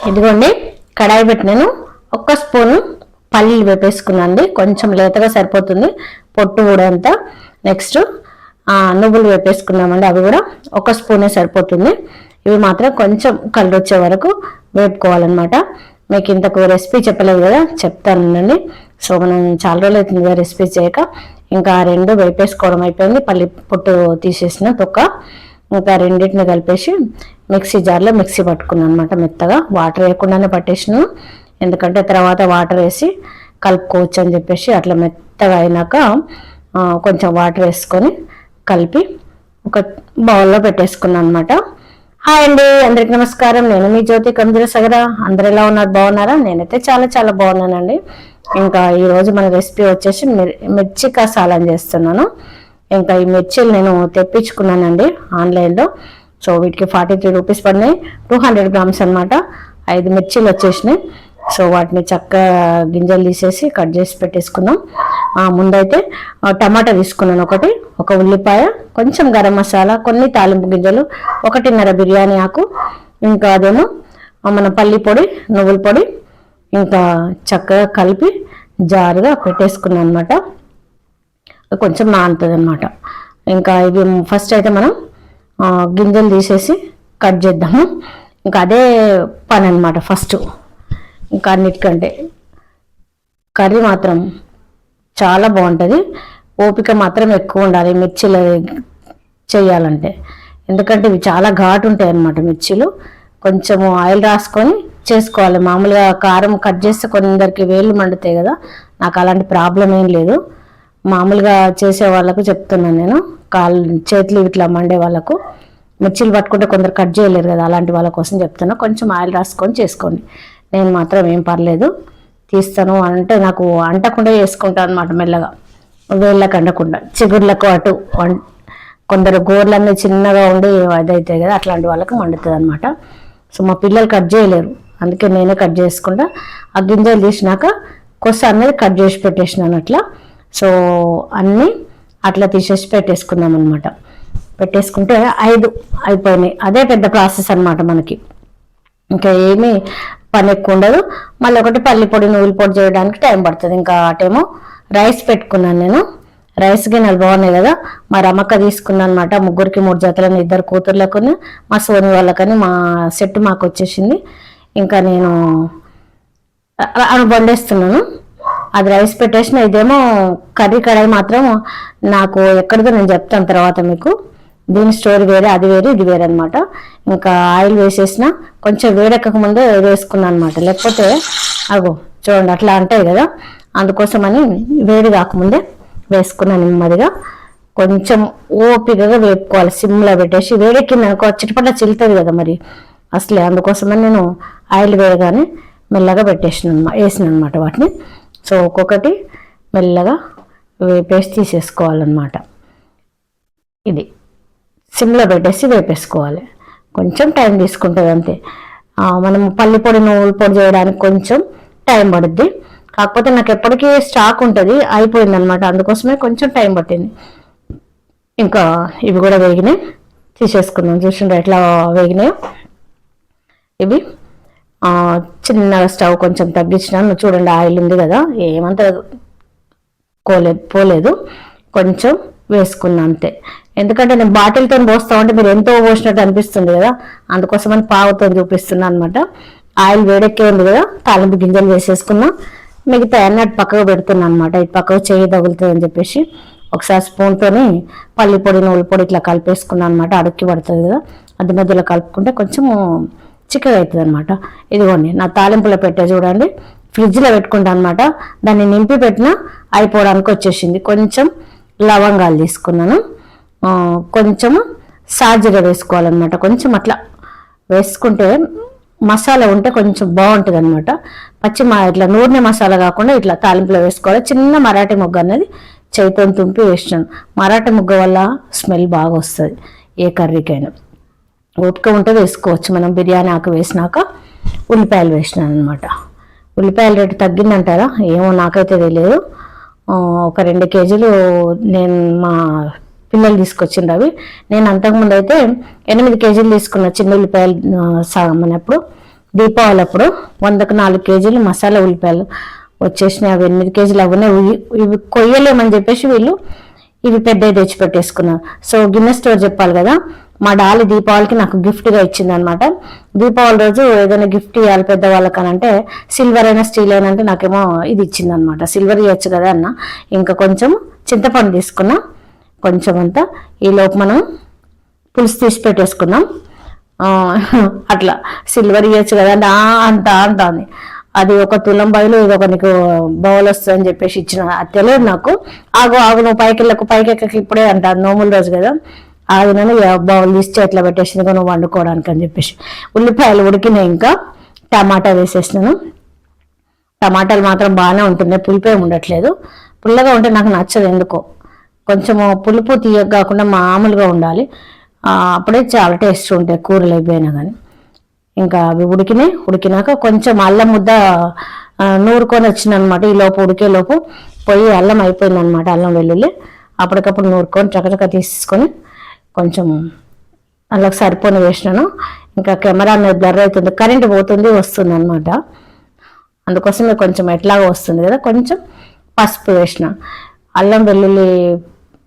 ఇదిగోండి కడాయి పెట్టి నేను ఒక్క స్పూను పల్లీలు వేపేసుకున్నాండి. కొంచెం లేతగా సరిపోతుంది, పొట్టు కూడా అంతా. నెక్స్ట్ నువ్వులు వేపేసుకున్నామండి, అవి కూడా ఒక స్పూనే సరిపోతుంది. ఇవి మాత్రం కొంచెం కలర్ వచ్చే వరకు వేపుకోవాలన్నమాట. మీకు ఇంతకు రెసిపీ చెప్పలేదు కదా, చెప్తానండి. సో మనం చాలా రోజులు అవుతుంది కదా రెసిపీ చేయక. ఇంకా రెండు వేపేసుకోవడం అయిపోయింది. పల్లి పొట్టు తీసేసిన తొక్క ఇంకా రెండింటిని కలిపేసి మిక్సీ జార్లో మిక్సీ పట్టుకున్నాను అనమాట. మెత్తగా వాటర్ వేయకుండానే పట్టేసినాను, ఎందుకంటే తర్వాత వాటర్ వేసి కలుపుకోవచ్చు అని చెప్పేసి. అట్లా మెత్తగా అయినాక కొంచెం వాటర్ వేసుకొని కలిపి ఒక బౌల్లో పెట్టేసుకున్నాను అనమాట. హాయ్ అండి, అందరికి నమస్కారం. నేను మీ జ్యోతి కందుల సగర. అందరు ఎలా ఉన్నారు, బాగున్నారా? నేనైతే చాలా చాలా బాగున్నానండి. ఇంకా ఈరోజు మన రెసిపీ వచ్చేసి మిర్చి కసాలని చేస్తున్నాను. ఇంకా ఈ మిర్చీలు నేను తెప్పించుకున్నానండి ఆన్లైన్లో. సో వీటికి 43 రూపీస్ పడినాయి. 200 గ్రామ్స్ అనమాట. 5 మిర్చీలు వచ్చేసినాయి. సో వాటిని చక్కగా గింజలు తీసేసి కట్ చేసి పెట్టేసుకుందాం. ముందైతే టమాటా తీసుకున్నాను, ఒక ఉల్లిపాయ, కొంచెం గరం మసాలా, కొన్ని తాలింపు గింజలు, 1.5 బిర్యానీ ఆకు, ఇంకా అదేమో మన పల్లి పొడి, నువ్వుల పొడి, ఇంకా చక్కగా కలిపి జారుగా పెట్టేసుకున్నాను అనమాట. కొంచెం నానుతుంది అనమాట. ఇంకా ఇవి ఫస్ట్ అయితే మనం గింజలు తీసేసి కట్ చేద్దాము. ఇంకా అదే పని అనమాట ఫస్ట్. ఇంకా అన్నిటికంటే కర్రీ మాత్రం చాలా బాగుంటుంది. ఓపిక మాత్రం ఎక్కువ ఉండాలి మిర్చీలు చేయాలంటే, ఎందుకంటే ఇవి చాలా ఘాటు ఉంటాయి అన్నమాట మిర్చీలు. కొంచెము ఆయిల్ రాసుకొని చేసుకోవాలి. మామూలుగా కారం కట్ చేస్తే కొందరికి వేళ్ళు మండుతాయి కదా, నాకు అలాంటి ప్రాబ్లం ఏం లేదు. మామూలుగా చేసే వాళ్ళకు చెప్తున్నాను నేను, చేతులు ఇట్లా మండే వాళ్ళకు మిర్చీలు పట్టుకుంటే కొందరు కట్ చేయలేరు కదా, అలాంటి వాళ్ళ కోసం చెప్తున్నా. కొంచెం ఆయిల్ రాసుకొని చేసుకోండి. నేను మాత్రం ఏం పర్లేదు తీస్తాను అంటే నాకు అంటకుండా చేసుకుంటాను అనమాట. మెల్లగా వేళ్ళకు అంటకుండా, చిగుర్లకు అటు. కొందరు గోర్లన్నీ చిన్నగా ఉండి అదైతాయి కదా, అట్లాంటి వాళ్ళకు మండుతుంది అనమాట. సో మా పిల్లలు కట్ చేయలేరు, అందుకే నేనే కట్ చేసుకుంటా. ఆ గింజలు తీసినాక కొస అనేది కట్ చేసి పెట్టేసినాను అట్లా. సో అన్నీ అట్లా తీసేసి పెట్టేసుకుందాం అనమాట. పెట్టేసుకుంటే 5 అయిపోయినాయి. అదే పెద్ద ప్రాసెస్ అనమాట మనకి, ఇంకా ఏమీ పని ఎక్కువ ఉండదు. మళ్ళీ ఒకటి పల్లి పొడి, నువ్వుల పొడి చేయడానికి టైం పడుతుంది. ఇంకా అటేమో రైస్ పెట్టుకున్నాను నేను. రైస్ గిన్నెలు బాగున్నాయి కదా, మా రమ్మక్క తీసుకున్నాను అనమాట. 3కి 3 జతలని, 2 కూతుర్లకు, మా సోని వాళ్ళకని మా సెట్ మాకు వచ్చేసింది. ఇంకా నేను వండేస్తున్నాను. అది రైస్ పెట్టేసిన. ఇదేమో కర్రీ కడాయి మాత్రం నాకు ఎక్కడిదో నేను చెప్తాను తర్వాత మీకు. దీని స్టోరీ వేరే, అది వేరే, ఇది వేరే అనమాట. ఇంకా ఆయిల్ వేసేసిన, కొంచెం వేడెక్కక ముందే వేసుకున్నాను అనమాట. లేకపోతే అగో చూడండి అట్లా అంటాయి కదా, అందుకోసమని వేడి కాకముందే వేసుకున్నాను నెమ్మదిగా. కొంచెం ఓపికగా వేపుకోవాలి, సిమ్లో పెట్టేసి. వేడెక్కింది అనుకో చిటపట్ల చిల్లుతుంది కదా మరి అసలే, అందుకోసమని నేను ఆయిల్ వేయగానే మెల్లగా వేసిన అనమాట వాటిని. సో ఒక్కొక్కటి మెల్లగా వేపేసి తీసేసుకోవాలన్నమాట. ఇది సిమ్లో పెట్టేసి వేపేసుకోవాలి. కొంచెం టైం తీసుకుంటుంది అంతే. మనం పల్లి పొడి, నువ్వుల పొడి చేయడానికి కొంచెం టైం పడుద్ది. కాకపోతే నాకు ఎప్పటికీ స్టాక్ ఉంటుంది, అయిపోయింది అనమాట, అందుకోసమే కొంచెం టైం పట్టింది. ఇంకా ఇవి కూడా వేగినాయి, తీసేసుకుందాం. చూసిండ్రు ఎట్లా వేగినాయో ఇవి. చిన్నగా స్టవ్ కొంచెం తగ్గించినాను. చూడండి ఆయిల్ ఉంది కదా, ఏమంతా పోలేదు, కొంచెం వేసుకున్నా అంతే. ఎందుకంటే నేను బాటిల్తో పోస్తా ఉంటే మీరు ఎంతో పోసినట్టు అనిపిస్తుంది కదా, అందుకోసమని పావుతో చూపిస్తున్నా అనమాట. ఆయిల్ వేడెక్కే ఉంది కదా, తాలింపు గింజలు వేసేసుకున్నా. మిగతా అన్నట్టు పక్కకు పెడుతున్నా అనమాట. ఇటు పక్కకు చేయి తగులుతుంది అని చెప్పేసి ఒకసారి స్పూన్తోని పల్లి పొడి, నువ్వుల పొడి ఇట్లా కలిపేసుకున్నాను అనమాట. అడుక్కి పడుతుంది కదా, అది మధ్యలో కలుపుకుంటే కొంచెం చిక్కగా అవుతుంది అనమాట. ఇదిగోండి నా తాలింపులో పెట్టే చూడండి, ఫ్రిడ్జ్లో పెట్టుకుంటా అనమాట. దాన్ని నింపి పెట్టినా అయిపోవడానికి వచ్చేసింది. కొంచెం లవంగాలు తీసుకున్నాను, కొంచెము సాజీర వేసుకోవాలన్నమాట. కొంచెం అట్లా వేసుకుంటే మసాలా ఉంటే కొంచెం బాగుంటుంది అనమాట. ఇట్లా నూనె మసాలా కాకుండా ఇట్లా తాలింపులో వేసుకోవాలి. చిన్న మరాఠీ ముగ్గ అనేది చేతితో తుంపి వేసినాను. మరాఠీ ముగ్గ వల్ల స్మెల్ బాగా వస్తుంది ఏ కర్రీకైనా. ఓపిక ఉంటే వేసుకోవచ్చు. మనం బిర్యానీ ఆకు వేసినాక ఉల్లిపాయలు వేసినాను అనమాట. ఉల్లిపాయల రేటు తగ్గిందంటారా ఏమో, నాకైతే తెలియదు. ఒక 2 కేజీలు నేను మా పిల్లలు తీసుకొచ్చిండ్రు అవి. నేను అంతకుముందు అయితే 8 కేజీలు తీసుకున్నా చిన్న ఉల్లిపాయలు. మనప్పుడు దీపావళి అప్పుడు 100కు 4 కేజీలు మసాలా ఉల్లిపాయలు వచ్చేసినాయి. అవి 8 కేజీలు అవునే ఇవి కొయ్యలేమని చెప్పేసి వీళ్ళు ఇవి పెద్దవి తెచ్చి పెట్టేసుకున్నారు. సో గిన్నె స్టోర్ చెప్పాలి కదా, మా డాలి దీపావళికి నాకు గిఫ్ట్గా ఇచ్చింది అనమాట. దీపావళి రోజు ఏదైనా గిఫ్ట్ ఇవ్వాలి పెద్దవాళ్ళకని అంటే సిల్వర్ అయినా స్టీల్ అయినా అంటే నాకేమో ఇది ఇచ్చింది అనమాట. సిల్వర్ ఇవ్వచ్చు కదా అన్న. ఇంకా కొంచెం చింతపండు తీసుకున్నా, కొంచెం అంతా. ఈలోపు మనం పులుసు తీసి పెట్టేసుకున్నాం. అట్లా సిల్వర్ ఇవ్వచ్చు కదా అంత అంటుంది. అది ఒక తులం బయలు ఇది ఒక నీకు బౌల్ వస్తుంది అని చెప్పేసి ఇచ్చిన. అది తెలియదు నాకు. ఆగు నువ్వు పైకెక్కకి ఇప్పుడే అంటారు, నోముల రోజు కదా. ఆగినను బౌల్ తీసి చేతిలో పెట్టేసింది నువ్వు వండుకోవడానికి అని చెప్పేసి. ఉల్లిపాయలు ఉడికినాయి, ఇంకా టమాటా వేసేసినాను. టమాటాలు మాత్రం బాగానే ఉంటున్నాయి, పులిపే ఉండట్లేదు. పుల్లగా ఉంటే నాకు నచ్చదు ఎందుకో. కొంచెము పులుపు తీయక కాకుండా మామూలుగా ఉండాలి, అప్పుడే చాలా టేస్ట్ ఉంటాయి కూరలు అయిపోయినా కానీ. ఇంకా అవి ఉడికినాక కొంచెం అల్లం ముద్ద నూరుకొని వచ్చిందనమాట. ఈ లోపు ఉడికేలోపు పొయ్యి అల్లం అయిపోయిందనమాట, అల్లం వెల్లుల్లి అప్పటికప్పుడు నూరుకొని చకచక తీసుకొని కొంచెం అందులోకి సరిపోని వేసినాను. ఇంకా కెమెరా అనేది బ్లర్ అవుతుంది, కరెంట్ పోతుంది వస్తుంది అనమాట. అందుకోసమే కొంచెం ఎట్లాగో వస్తుంది కదా. కొంచెం పసుపు వేసిన. అల్లం వెల్లుల్లి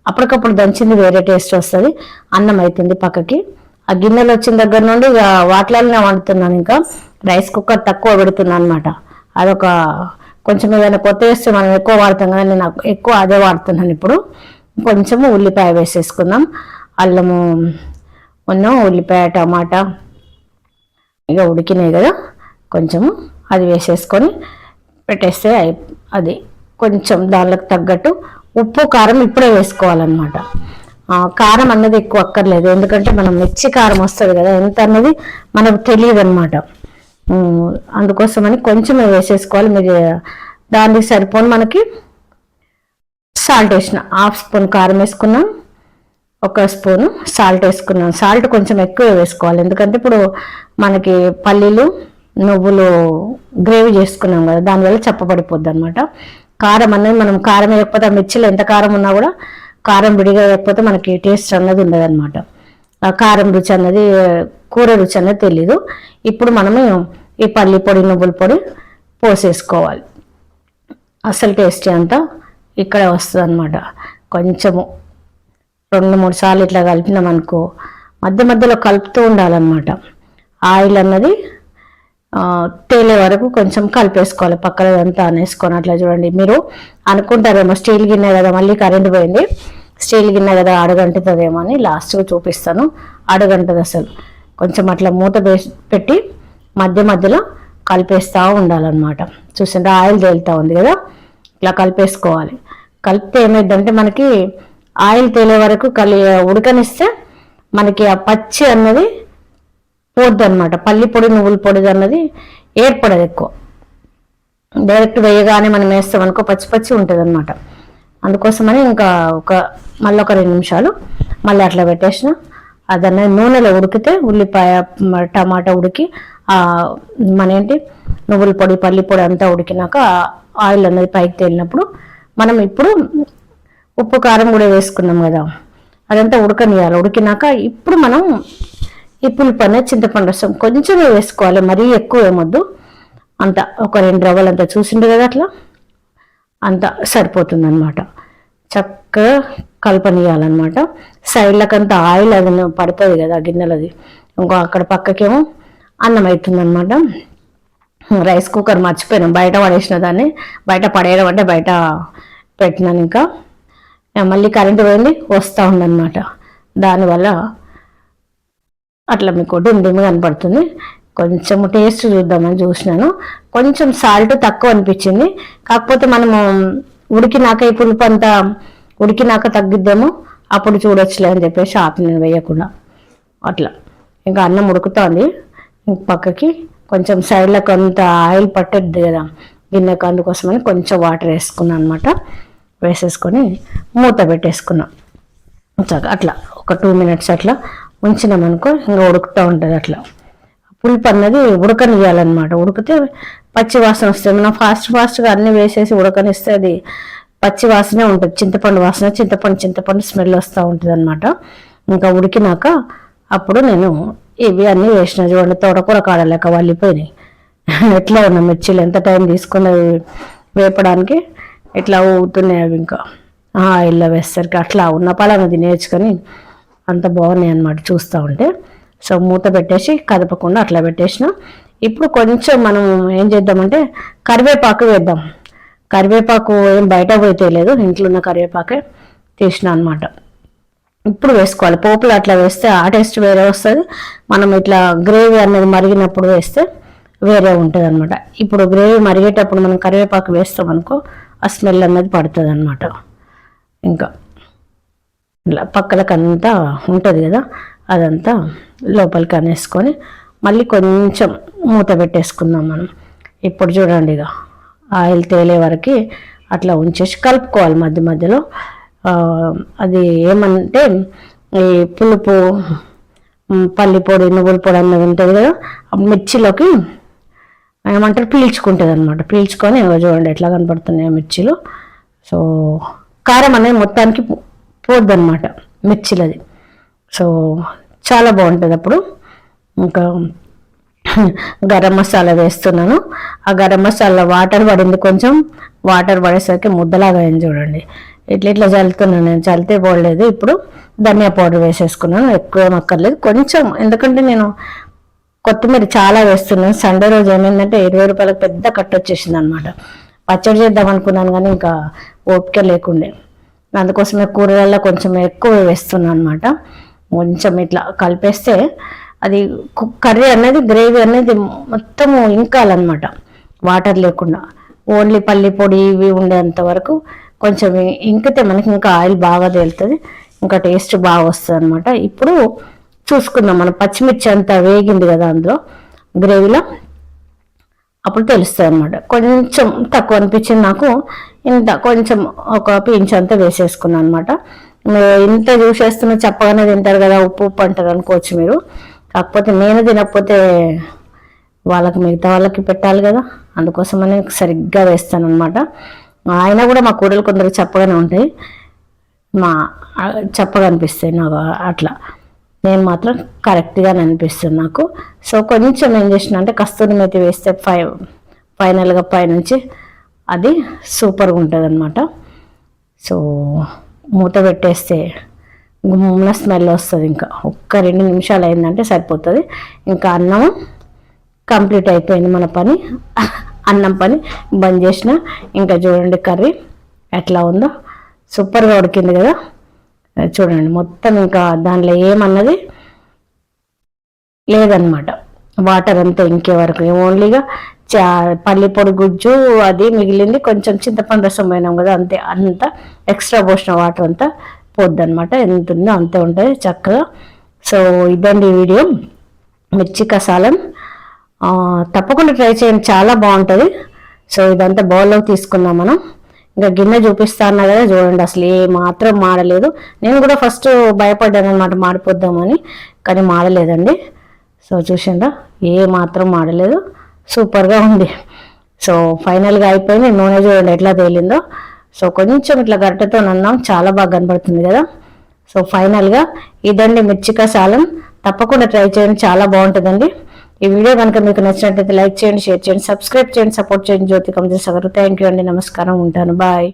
అప్పటికప్పుడు దంచింది వేరే టేస్ట్ వస్తుంది. అన్నం అవుతుంది పక్కకి. ఆ గిన్నెలు వచ్చిన దగ్గర నుండి ఇక వాటిలోనే వండుతున్నాను. ఇంకా రైస్ కుక్కర్ తక్కువ పెడుతున్నాను అనమాట. అదొక కొంచెం ఏదైనా కొత్త వేస్తే మనం ఎక్కువ వాడతాం కదా, నేను ఎక్కువ అదే వాడుతున్నాను ఇప్పుడు. కొంచెము ఉల్లిపాయ వేసేసుకుందాం, అల్లము ఉల్లిపాయ టమాటా ఇక ఉడికినాయి కదా, కొంచెము అది వేసేసుకొని పెట్టేస్తే అది కొంచెం దానికి తగ్గట్టు ఉప్పు కారం ఇప్పుడే వేసుకోవాలన్నమాట. కారం అన్నది ఎక్కువ అక్కర్లేదు, ఎందుకంటే మనం మిర్చి కారం వస్తుంది కదా, ఎంత అన్నది మనకు తెలియదు అనమాట. అందుకోసమని కొంచెమే వేసేసుకోవాలి. మీరు దానికి సరిపోను మనకి సాల్ట్ వేసిన, 1/2 స్పూన్ కారం వేసుకున్నాం, 1 స్పూను సాల్ట్ వేసుకున్నాం. సాల్ట్ కొంచెం ఎక్కువ వేసుకోవాలి, ఎందుకంటే ఇప్పుడు మనకి పల్లీలు నువ్వులు గ్రేవీ చేసుకున్నాం కదా, దానివల్ల చప్పబడిపోద్ది అనమాట. కారం అనేది మనం కారం వేయకపోతే ఆ మిర్చిలో ఎంత కారం ఉన్నా కూడా కారం విడిగా వేయకపోతే మనకి టేస్ట్ అన్నది ఉండదు అనమాట. ఆ కారం రుచి అన్నది కూర రుచి అన్నది తెలీదు. ఇప్పుడు మనము ఈ పల్లి పొడి నువ్వుల పొడి పోసేసుకోవాలి. అసలు టేస్ట్ అంతా ఇక్కడ వస్తుంది అనమాట. కొంచెము 2-3 సార్లు ఇట్లా కలిపినాం అనుకో, మధ్య మధ్యలో కలుపుతూ ఉండాలన్నమాట. ఆయిల్ అన్నది తేలే వరకు కొంచెం కలిపేసుకోవాలి. పక్కన అంతా అనేసుకొని అట్లా చూడండి. మీరు అనుకుంటారేమో స్టీల్ గిన్నె కదా మళ్ళీ కరెంట్ పోయింది, స్టీల్ గిన్నె కదా అడుగంటుతుందేమో అని. లాస్ట్గా చూపిస్తాను, అడుగంటది అసలు. కొంచెం అట్లా మూత పెట్టి మధ్య మధ్యలో కలిపేస్తూ ఉండాలన్నమాట. చూసింటే ఆయిల్ తేలుతూ ఉంది కదా, ఇట్లా కలిపేసుకోవాలి. కలిపితే ఏమైందంటే మనకి ఆయిల్ తేలే వరకు ఉడకనిస్తే మనకి ఆ పచ్చి అన్నది పోద్దు అనమాట. పల్లి పొడి నువ్వుల పొడి అన్నది ఏర్పడదు ఎక్కువ. డైరెక్ట్ వేయగానే మనం వేస్తామనుకో పచ్చి పచ్చి ఉంటుంది అనమాట. అందుకోసమని ఇంకా మళ్ళీ ఒక 2 నిమిషాలు మళ్ళీ అట్లా పెట్టేసిన. అదన్నది నూనెలో ఉడికితే ఉల్లిపాయ టమాటా ఉడికి మనేంటి నువ్వుల పొడి పల్లి పొడి అంతా ఉడికినాక ఆయిల్ అన్నది పైకి తేలినప్పుడు మనం ఇప్పుడు ఉప్పు కారం కూడా వేసుకున్నాం కదా, అదంతా ఉడకనియాలి. ఉడికినాక ఇప్పుడు మనం ఈ పులుపు అనేది చింతపండు రసం కొంచెమే వేసుకోవాలి, మరీ ఎక్కువ ఏమొద్దు. అంత ఒక 2 రవ్వలు అంతా చూసిండు కదా, అట్లా అంతా సరిపోతుంది అనమాట. చక్కగా కలపనియాలన్నమాట. సైడ్లకంతా ఆయిల్ అది పడుతుంది కదా గిన్నెలది. ఇంకో అక్కడ పక్కకేమో అన్నం అవుతుందన్నమాట. రైస్ కుక్కర్ మర్చిపోయినాం, బయట పడేసిన దాన్ని. బయట పడేయడం అంటే బయట పెట్టినాను. ఇంకా మళ్ళీ కరెంటు పోయింది, వస్తూ ఉందన్నమాట. దానివల్ల అట్లా మీకు డిమ్ కనపడుతుంది. కొంచెం టేస్ట్ చూద్దామని చూసినాను. కొంచెం సాల్ట్ తక్కువ అనిపించింది, కాకపోతే మనము ఉడికినాక ఈ పులుపు అంతా ఉడికినాక తగ్గిద్దాము, అప్పుడు చూడొచ్చులే అని చెప్పేసి ఆపిన వేయకుండా అట్లా. ఇంకా అన్నం ఉడుకుతుంది. ఇంక పక్కకి కొంచెం సైడ్లో కొంత ఆయిల్ పట్టద్ది కదా గిన్నెకు, అందుకోసమని కొంచెం వాటర్ వేసుకున్నాను అనమాట. వేసేసుకొని మూత పెట్టేసుకున్నాం. అట్లా ఒక 2 మినిట్స్ అట్లా ఉంచినామనుకో ఇంకా ఉడుకుతూ ఉంటుంది. అట్లా పులుపు అన్నది ఉడకనియాలన్నమాట. ఉడికితే పచ్చి వాసన వస్తుంది. మనం ఫాస్ట్గా అన్నీ వేసేసి ఉడకనిస్తే అది పచ్చి వాసనే ఉంటుంది, చింతపండు వాసన, చింతపండు స్మెల్ వస్తూ ఉంటుంది అనమాట. ఇంకా ఉడికినాక అప్పుడు నేను ఇవి అన్నీ వేసిన చూడండి, తోటకూర కాడలేక వాళ్ళిపోయినాయి. ఎట్లా ఉన్నా మిర్చీలు ఎంత టైం తీసుకున్నవి వేపడానికి, ఇట్లా ఊగుతున్నాయి అవి. ఇంకా ఆయిల్లో వేసేసరికి అట్లా ఉన్న పాలన నేర్చుకొని అంత బాగున్నాయి అన్నమాట చూస్తూ ఉంటే. సో మూత పెట్టేసి కదపకుండా అట్లా పెట్టేసిన. ఇప్పుడు కొంచెం మనం ఏం చేద్దామంటే కరివేపాకు వేద్దాం. కరివేపాకు ఏం బయట పోయితే లేదు, ఇంట్లో ఉన్న కరివేపాకే తీసిన అనమాట. ఇప్పుడు వేసుకోవాలి. పోపులు అట్లా వేస్తే ఆ టేస్ట్ వేరే వస్తుంది, మనం ఇట్లా గ్రేవీ అనేది మరిగినప్పుడు వేస్తే వేరే ఉంటుంది అనమాట. ఇప్పుడు గ్రేవీ మరిగేటప్పుడు మనం కరివేపాకు వేస్తాం అనుకో, ఆ స్మెల్ అన్నది పడుతుంది అనమాట. ఇంకా ఇలా పక్కలకంతా ఉంటుంది కదా, అదంతా లోపలికి అనేసుకొని మళ్ళీ కొంచెం మూత పెట్టేసుకుందాం మనం. ఇప్పుడు చూడండి, ఇక ఆయిల్ తేలే వరకు అట్లా ఉంచేసి కలుపుకోవాలి మధ్య మధ్యలో. అది ఏమంటే ఈ పులుపు, పల్లి పొడి, నువ్వుల పొడి అన్నది ఉంటుంది కదా, మిర్చిలోకి ఏమంటారు పీల్చుకుంటుంది అనమాట. పీల్చుకొని చూడండి ఎట్లా కనపడుతున్నాయి మిర్చిలు. సో కారం అనేది మొత్తానికి పోద్దనమాట మిర్చిలది. సో చాలా బాగుంటుంది అప్పుడు. ఇంకా గరం మసాలా వేస్తున్నాను. ఆ గరం మసాలా వాటర్ పడింది, కొంచెం వాటర్ పడేసరికి ముద్దలాగా అయింది చూడండి. ఇట్లా ఇట్లా చల్లుతున్నాను నేను, చల్లితే పోలేదు. ఇప్పుడు ధనియా పౌడర్ వేసేసుకున్నాను, ఎక్కువ ఏం అక్కర్లేదు, కొంచెం. ఎందుకంటే నేను కొత్తిమీర చాలా వేస్తున్నాను. సండే రోజు ఏమైందంటే 20 రూపాయలకు పెద్ద కట్ట వచ్చేసింది అనమాట. పచ్చడి చేద్దాం అనుకున్నాను కానీ ఇంకా ఓపిక లేకుండే, అందుకోసమే కూరలలో కొంచెం ఎక్కువ వేస్తున్నాను అనమాట. కొంచెం ఇట్లా కలిపేస్తే అది కర్రీ అనేది, గ్రేవీ అనేది మొత్తము ఇంకాలన్నమాట, వాటర్ లేకుండా. ఓన్లీ పల్లి పొడి ఇవి ఉండేంత వరకు కొంచెం ఇంకితే మనకి ఇంకా ఆయిల్ బాగా తేలుతుంది, ఇంకా టేస్ట్ బాగా వస్తుంది అనమాట. ఇప్పుడు చూసుకుందాం మనం, పచ్చిమిర్చి అంతా వేగింది కదా అందులో గ్రేవీలో, అప్పుడు తెలుస్తుంది అనమాట. కొంచెం తక్కువ అనిపించింది నాకు, ఇంత కొంచెం ఒక పించ్ అంతా వేసేసుకున్నాను అనమాట. ఇంత చూసేస్తున్నా చెప్పగానే తింటారు కదా, ఉప్పు ఉప్పు అంటారు అనుకోవచ్చు మీరు. కాకపోతే నేను తినకపోతే వాళ్ళకి, మిగతా వాళ్ళకి పెట్టాలి కదా, అందుకోసమని సరిగ్గా వేస్తాను అనమాట. ఆయన కూడా మా కూరలు కొందరికి చెప్పగానే ఉంటాయి, చెప్పగా అనిపిస్తాయి నాకు అట్లా. నేను మాత్రం కరెక్ట్గానే అనిపిస్తుంది నాకు. సో కొంచెం ఏం చేసిన అంటే కస్తూరి మేతి వేస్తే ఫైనల్గా పైనుంచి అది సూపర్గా ఉంటుంది అనమాట. సో మూత పెట్టేస్తే గుమ్మ స్మెల్ వస్తుంది. ఇంకా ఒక్క 2 నిమిషాలు అయిందంటే సరిపోతుంది. ఇంకా అన్నం కంప్లీట్ అయిపోయింది మన పని. అన్నం పని బంద్ చేసిన. ఇంకా చూడండి కర్రీ ఎట్లా ఉందో, సూపర్గా ఉడికింది కదా చూడండి. మొత్తం ఇంకా దానిలో ఏమన్నది లేదనమాట, వాటర్ అంతా ఇంకే వరకు. ఓన్లీగా పల్లి పొడి గుజ్జు అది మిగిలింది, కొంచెం చింతపండు రసం పోయినాం కదా, అంతే. అంతా ఎక్స్ట్రా పోసిన వాటర్ అంతా పోద్దనమాట, ఎంత ఉందో అంతే ఉంటుంది చక్కగా. సో ఇదండి వీడియో, మిర్చి కసాలం. తప్పకుండా ట్రై చేయండి, చాలా బాగుంటుంది. సో ఇదంతా బౌల్లోకి తీసుకున్నాం మనం. ఇంకా గిన్నె చూపిస్తా అన్నా కదా, చూడండి అసలు ఏ మాత్రం మాడలేదు. నేను కూడా ఫస్ట్ భయపడ్డాను అనమాట మాడిపోద్దామని, కానీ మాడలేదండి. సో చూసిందా, ఏ మాత్రం మాడలేదు, సూపర్గా ఉంది. సో ఫైనల్గా అయిపోయింది. నూనె చూడండి ఎట్లా తేలిందో. సో కొంచెం ఇట్లా గరిటెతో అన్నాం, చాలా బాగా కనబడుతుంది కదా. సో ఫైనల్గా ఇదండి మిర్చి కసాలం. తప్పకుండా ట్రై చేయండి, చాలా బాగుంటుందండి. ఈ వీడియో కనుక మీకు నచ్చినట్లయితే లైక్ చేయండి, షేర్ చేయండి, సబ్స్క్రైబ్ చేయండి, సపోర్ట్ చేయండి. జ్యోతి కమజ సగరు. థ్యాంక్ యూ అండి, నమస్కారం, ఉంటాను, బాయ్.